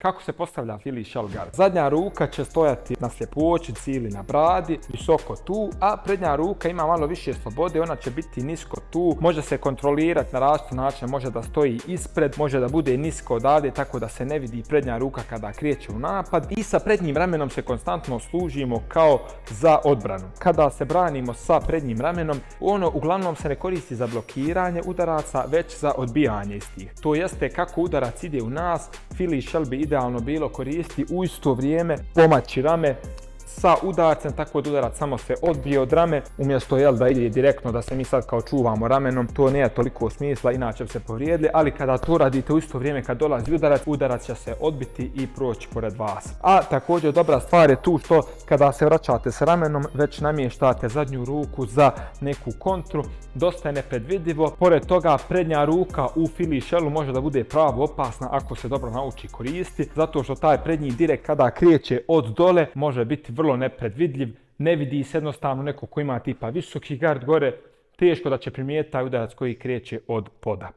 Kako se postavlja Philly shell guard? Zadnja ruka će stojati na sljepočici ili na bradi, visoko tu, a prednja ruka ima malo više slobode, ona će biti nisko tu, može se kontrolirati na različite načine, može da stoji ispred, može da bude nisko odavde tako da se ne vidi prednja ruka kada kreće u napad i sa prednjim ramenom se konstantno služimo kao za odbranu. Kada se branimo sa prednjim ramenom, ono uglavnom se ne koristi za blokiranje udaraca, već za odbijanje istih. To jeste kako udarac ide u nas, Philly shell bi idealno bilo koristi u isto vrijeme pomaći rame sa udarcem, tako da udarac samo se odbije od rame, umjesto da ide direktno, da se mi sad kao čuvamo ramenom, to nije toliko smisla, inače bi se povrijedili, ali kada to radite u isto vrijeme kad dolazi udarac će se odbiti i proći pored vas. A također dobra stvar je tu što kada se vraćate s ramenom, već namještate zadnju ruku za neku kontru, dosta je nepredvidivo. Pored toga, prednja ruka u Philly shellu može da bude pravo opasna ako se dobro nauči koristiti, zato što taj prednji direkt kada kreće od dole može biti vrlo nepredvidljiv, ne vidi se jednostavno neko ko ima tipa visoki gard gore, teško da će primijetiti taj udarac koji kreće od poda.